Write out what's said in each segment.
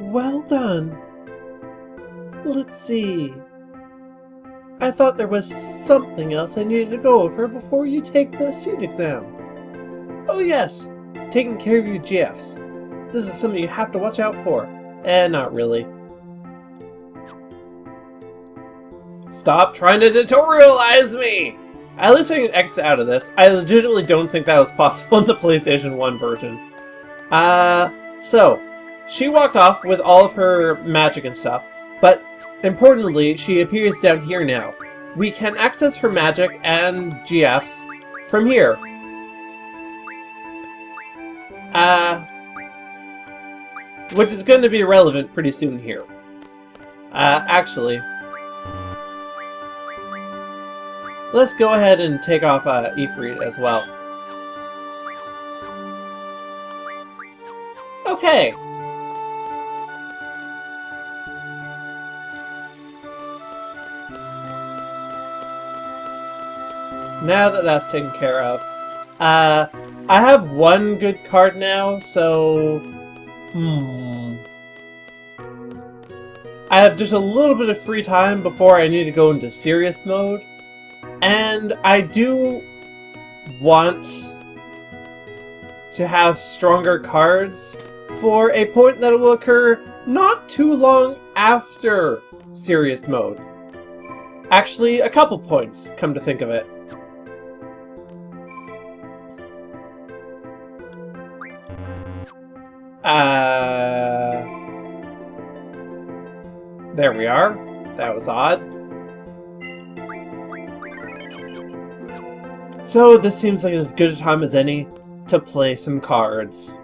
Well done. Let's see. I thought there was something else I needed to go over before you take the seat exam. Oh yes, taking care of your GFs. This is something you have to watch out for. Not really. Stop trying to tutorialize me! At least I can exit out of this. I legitimately don't think that was possible in the PlayStation 1 version. So, she walked off with all of her magic and stuff, but importantly, she appears down here now. We can access her magic and GFs from here. Which is going to be relevant pretty soon here. Actually, let's go ahead and take off Ifrit as well. Okay. Now that that's taken care of, I have one good card now, so I have just a little bit of free time before I need to go into serious mode, and I do want to have stronger cards for a point that will occur not too long after serious mode. Actually, a couple points, come to think of it. There we are. That was odd. So this seems like as good a time as any to play some cards.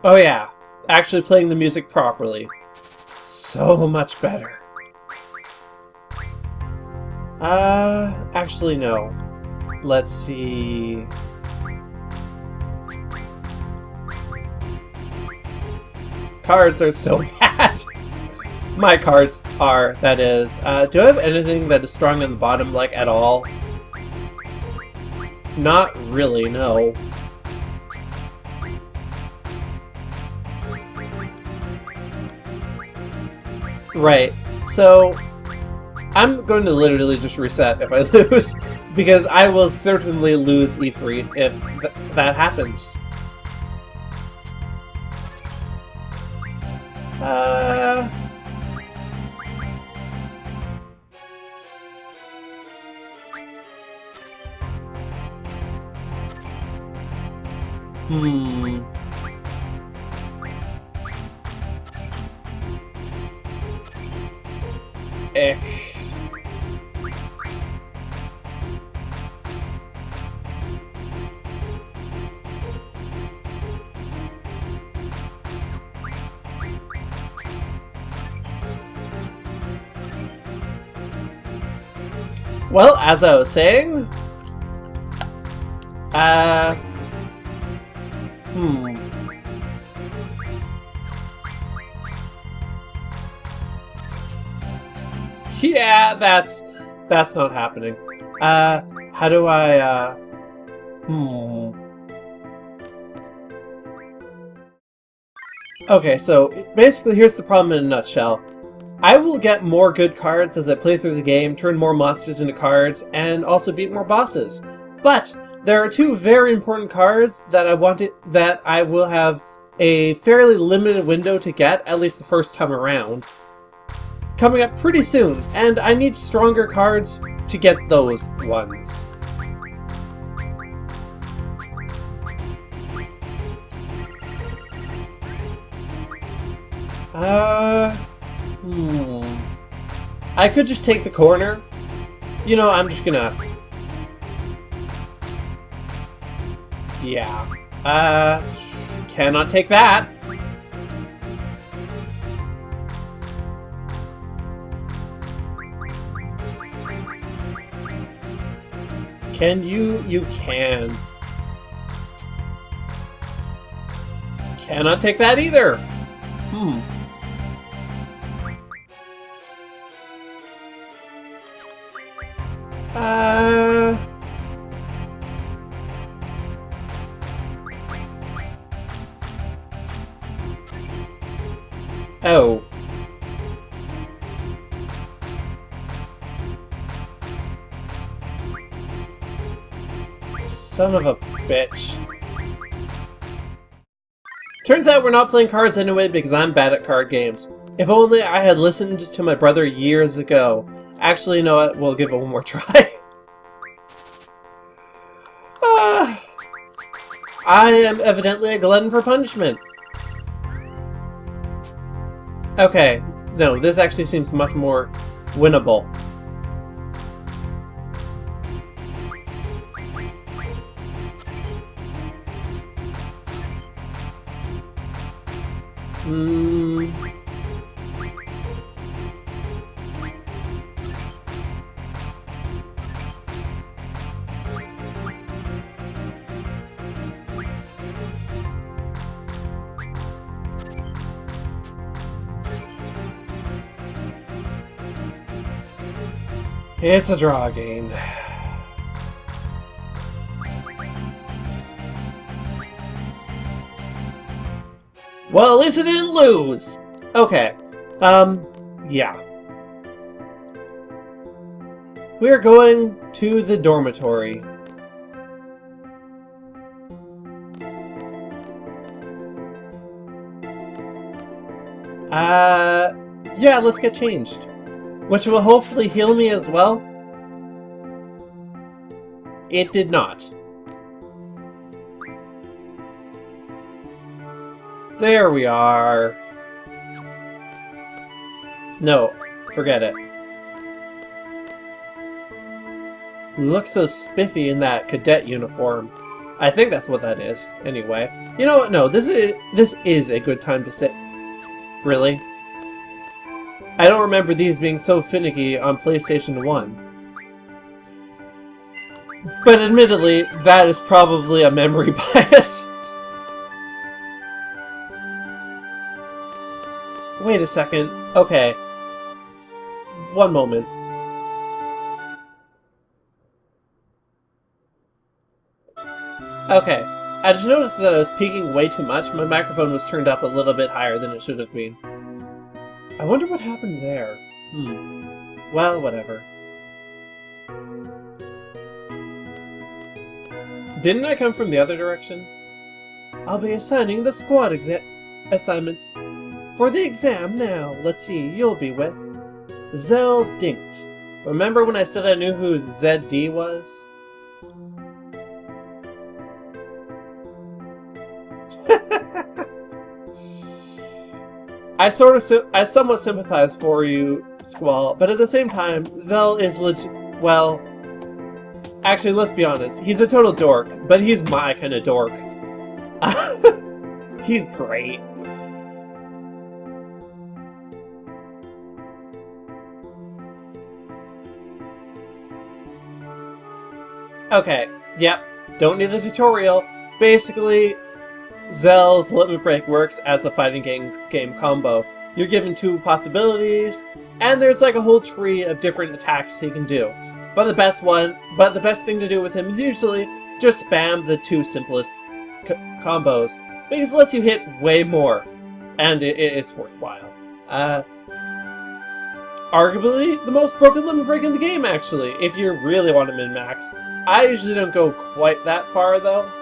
Oh yeah, actually playing the music properly. So much better. Actually no. Let's see... Cards are so bad! My cards are, that is. Do I have anything that is strong on the bottom, like, at all? Not really, no. Right, so I'm going to literally just reset if I lose, because I will certainly lose Ifrit if that happens. Ick. Well, as I was saying, yeah, that's not happening. How do I, Okay, so basically here's the problem in a nutshell. I will get more good cards as I play through the game, turn more monsters into cards, and also beat more bosses. But there are two very important cards that that I will have a fairly limited window to get, at least the first time around, coming up pretty soon, and I need stronger cards to get those ones. I could just take the corner. You know, I'm just gonna... Yeah. Cannot take that. Can you? You can. Cannot take that either. Oh. Son of a bitch. Turns out we're not playing cards anyway because I'm bad at card games. If only I had listened to my brother years ago. Actually, you know what? We'll give it one more try. I am evidently a glutton for punishment. Okay, no, this actually seems much more winnable. It's a draw game. Well, at least I didn't lose! Okay. Yeah. We're going to the dormitory. Yeah, let's get changed. Which will hopefully heal me as well. It did not. There we are. No, forget it. Looks so spiffy in that cadet uniform. I think that's what that is, anyway. You know what? No, this is a good time to sit. Really? I don't remember these being so finicky on PlayStation 1. But admittedly, that is probably a memory bias. Wait a second. Okay. One moment. Okay. I just noticed that I was peaking way too much. My microphone was turned up a little bit higher than it should have been. I wonder what happened there. Well, whatever. Didn't I come from the other direction? I'll be assigning the squad assignments for the exam now. Let's see, you'll be with Zell Dinkt. Remember when I said I knew who ZD was? I somewhat sympathize for you, Squall, but at the same time, Zell is well, actually, let's be honest, he's a total dork, but he's my kind of dork. He's great. Okay, yep, don't need the tutorial. Basically, Zell's Limit Break works as a fighting game combo. You're given two possibilities, and there's like a whole tree of different attacks he can do. But the best thing to do with him is usually just spam the two simplest combos, because it lets you hit way more, and it's worthwhile. Arguably the most broken limit break in the game, actually, if you really want to min-max. I usually don't go quite that far, though.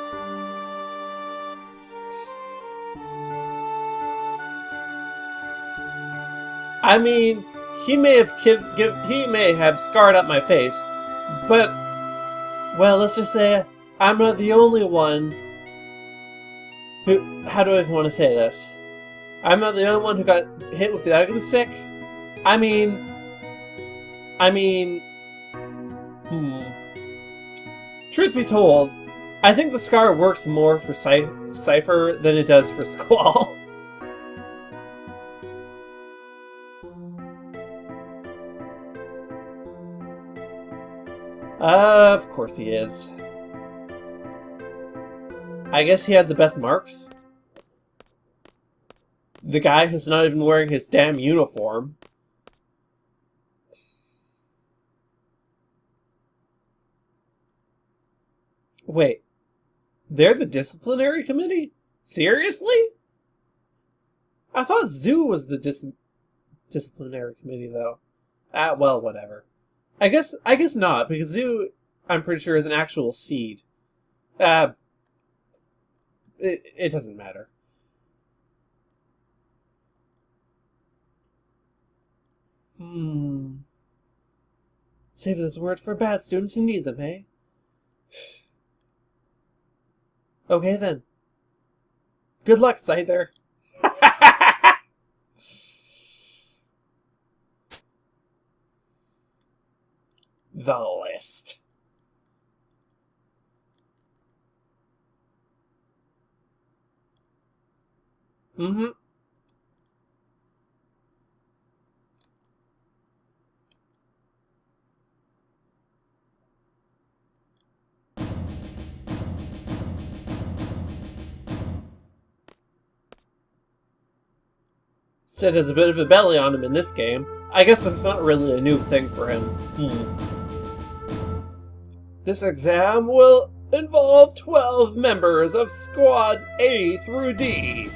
I mean, he may have scarred up my face, but, well, let's just say I'm not the only one who, how do I even want to say this? I'm not the only one who got hit with the ugly stick. I mean, truth be told, I think the scar works more for Cypher than it does for Squall. Of course he is. I guess he had the best marks. The guy who's not even wearing his damn uniform. Wait, they're the disciplinary committee? Seriously? I thought Zoo was the disciplinary committee, though. Well, whatever. I guess not, because Zoo, I'm pretty sure, is an actual seed. It doesn't matter. Save this word for bad students who need them, eh? Okay, then. Good luck, Scyther. The list. Sid has a bit of a belly on him in this game. I guess it's not really a new thing for him. This exam will involve 12 members of squads A through D.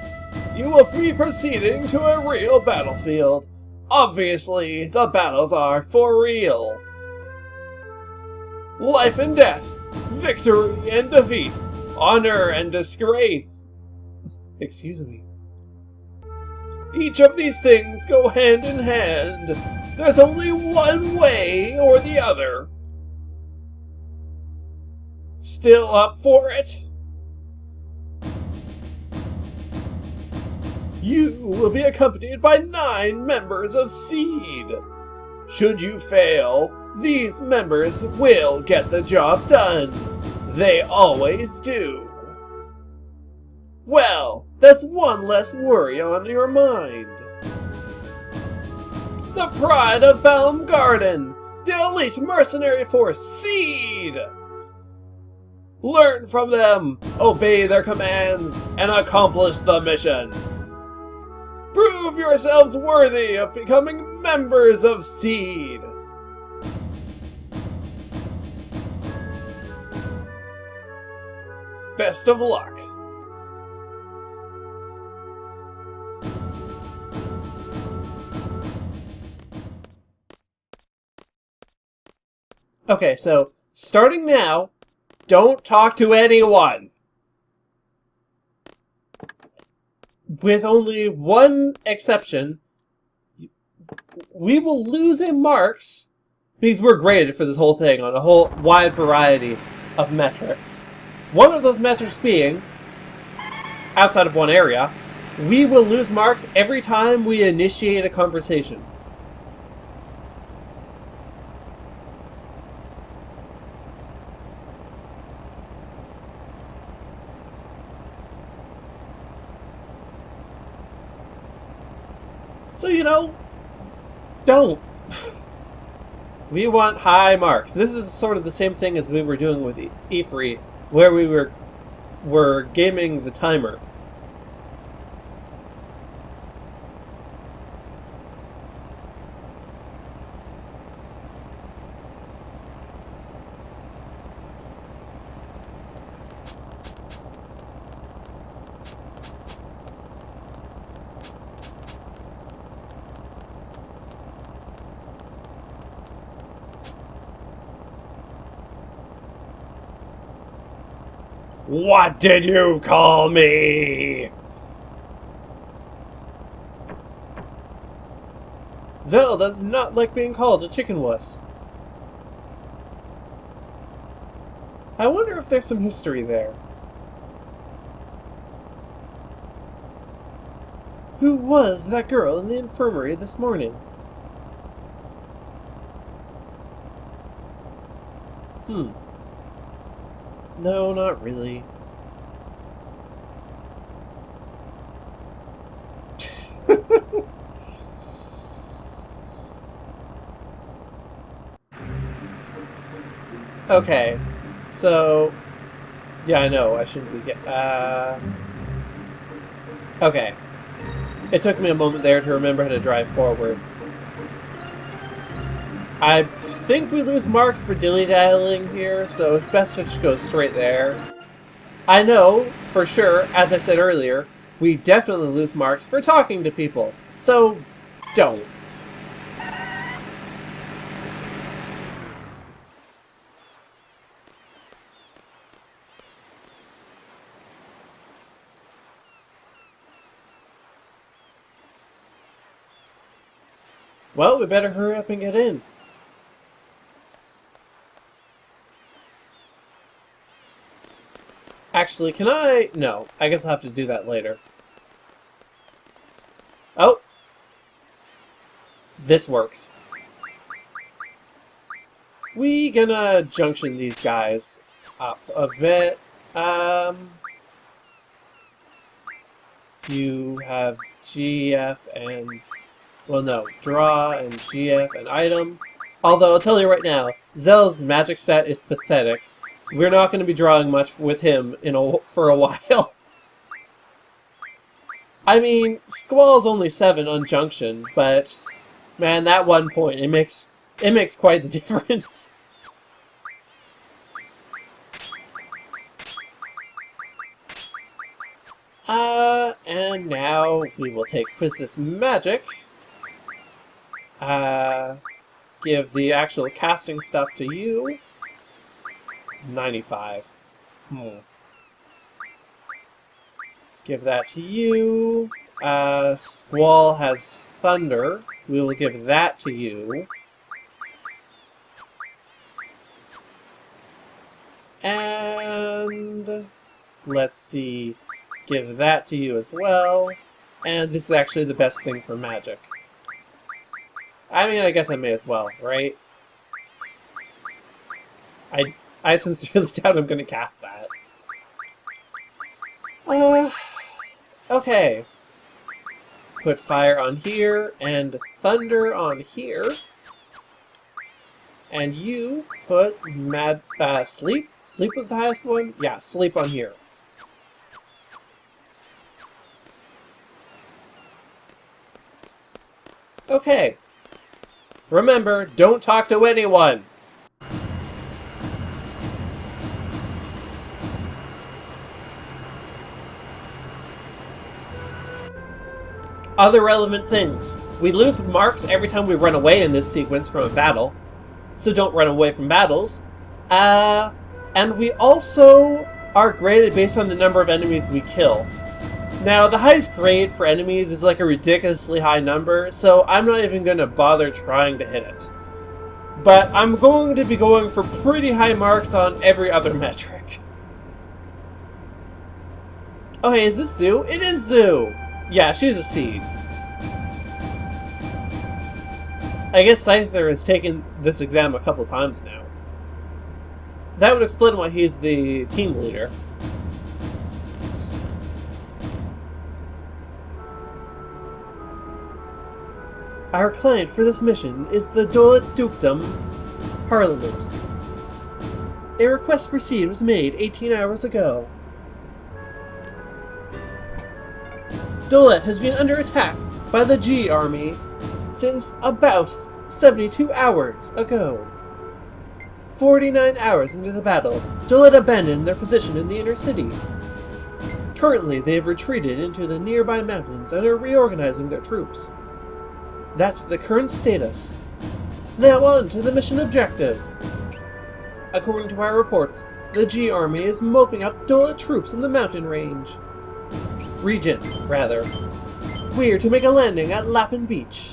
You will be proceeding to a real battlefield. Obviously, the battles are for real. Life and death, victory and defeat, honor and disgrace. Excuse me. Each of these things go hand in hand. There's only one way or the other. Still up for it? You will be accompanied by 9 members of Seed. Should you fail, these members will get the job done. They always do. Well, that's one less worry on your mind. The pride of Baum Garden, the elite mercenary force Seed! Learn from them, obey their commands, and accomplish the mission. Prove yourselves worthy of becoming members of Seed. Best of luck. Okay, so starting now, don't talk to anyone. With only one exception, we will lose in marks because we're graded for this whole thing on a whole wide variety of metrics. One of those metrics being, outside of one area, we will lose marks every time we initiate a conversation. So, don't. We want high marks. This is sort of the same thing as we were doing with VIII, where we were gaming the timer. What did you call me? Zell does not like being called a chicken wuss. I wonder if there's some history there. Who was that girl in the infirmary this morning? No, not really. Okay, so... Yeah, I know, I shouldn't be okay. It took me a moment there to remember how to drive forward. I think we lose marks for dilly-dallying here, so it's best to just go straight there. I know, for sure, as I said earlier, We definitely lose marks for talking to people, so don't. Well, we better hurry up and get in. Actually, can I? No, I guess I'll have to do that later. Oh! This works. We gonna junction these guys up a bit. You have GF and... well, no. Draw and GF and item. Although, I'll tell you right now, Zell's magic stat is pathetic. We're not going to be drawing much with him for a while. I mean, Squall's only 7 on junction, but... man, that 1 point, it makes quite the difference. And now we will take Quizzes Magic. Give the actual casting stuff to you. 95. Give that to you. Squall has Thunder. We will give that to you. And let's see. Give that to you as well. And this is actually the best thing for magic. I mean, I guess I may as well, right? I sincerely doubt I'm going to cast that. Okay. Put fire on here, and thunder on here. And you put sleep? Sleep was the highest one? Yeah, sleep on here. Okay. Remember, don't talk to anyone! Other relevant things. We lose marks every time we run away in this sequence from a battle, so don't run away from battles. And we also are graded based on the number of enemies we kill. Now, the highest grade for enemies is like a ridiculously high number, so I'm not even going to bother trying to hit it. But I'm going to be going for pretty high marks on every other metric. Oh hey, is this Zoo? It is Zoo! Yeah, she's a seed. I guess Scyther has taken this exam a couple times now. That would explain why he's the team leader. Our client for this mission is the Dolet Dukedom Parliament. A request for seed was made 18 hours ago. Dolet has been under attack by the G Army since about 72 hours ago. 49 hours into the battle, Dolet abandoned their position in the inner city. Currently, they have retreated into the nearby mountains and are reorganizing their troops. That's the current status. Now on to the mission objective. According to our reports, the G Army is moping up Dolet troops in the mountain region. We're to make a landing at Lappin Beach.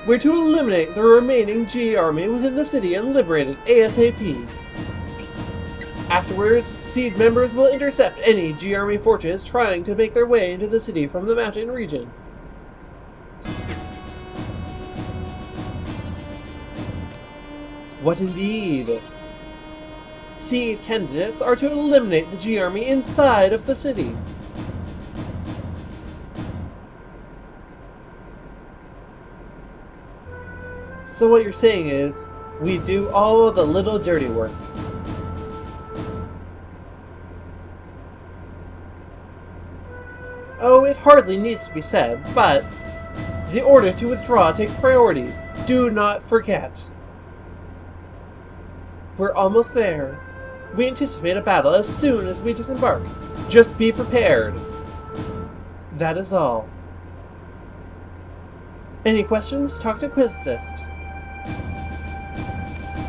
We're to eliminate the remaining G Army within the city and liberate it ASAP. Afterwards, Seed members will intercept any G Army forces trying to make their way into the city from the mountain region. What indeed? Seed candidates are to eliminate the G Army inside of the city. So what you're saying is, we do all of the little dirty work. Oh, it hardly needs to be said, but the order to withdraw takes priority. Do not forget. We're almost there. We anticipate a battle as soon as we disembark. Just be prepared. That is all. Any questions? Talk to Quizist.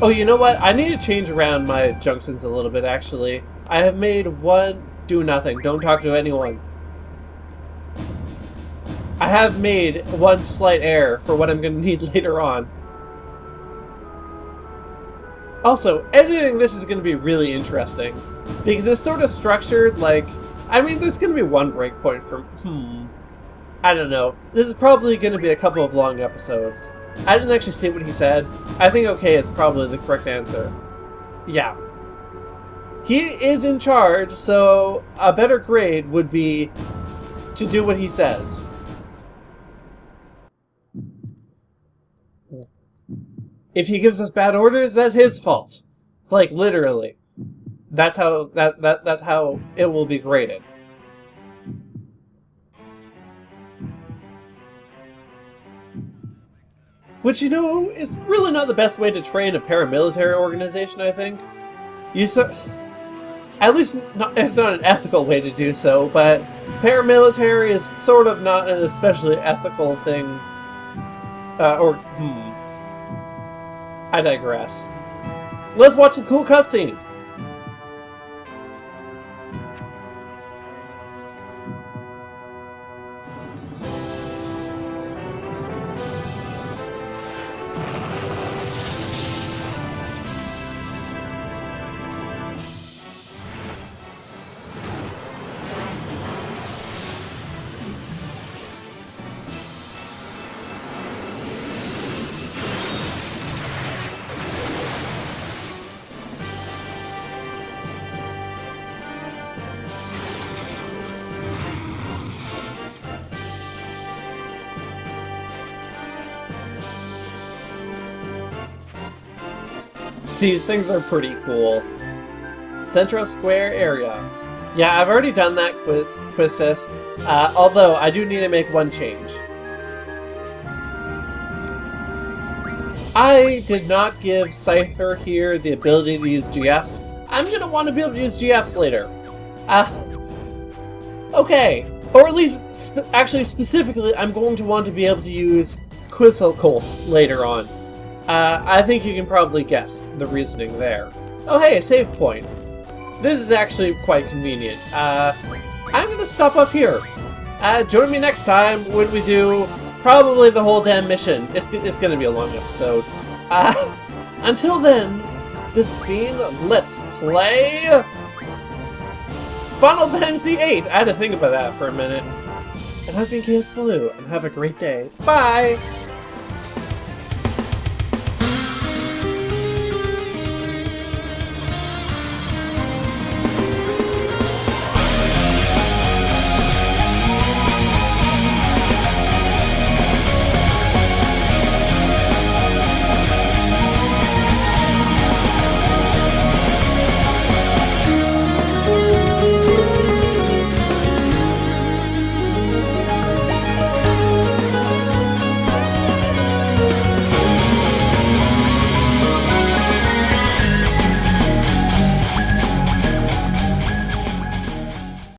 Oh, you know what? I need to change around my junctions a little bit, actually. I have made one do nothing. Don't talk to anyone. I have made one slight error for what I'm going to need later on. Also, editing this is going to be really interesting. Because it's sort of structured like... I mean, there's going to be one breakpoint for... I don't know. This is probably going to be a couple of long episodes. I didn't actually see what he said. I think okay is probably the correct answer. Yeah. He is in charge, so a better grade would be to do what he says. If he gives us bad orders, that's his fault. Like, literally. That's how that's how it will be graded. Which, you know, is really not the best way to train a paramilitary organization, I think. At least, it's not an ethical way to do so, but paramilitary is sort of not an especially ethical thing. I digress. Let's watch the cool cutscene! These things are pretty cool. Central Square area. Yeah, I've already done that quiz test, although I do need to make one change. I did not give Scyther here the ability to use GFs. I'm gonna want to be able to use GFs later. Okay. Or at least, actually specifically, I'm going to want to be able to use Quizzicolt later on. I think you can probably guess the reasoning there. Oh hey, a save point. This is actually quite convenient. I'm gonna stop off here. Join me next time when we do probably the whole damn mission. It's gonna be a long episode. Until then, this has been Let's Play Final Fantasy VIII. I had to think about that for a minute. And I've been Chaos Blue, and have a great day. Bye!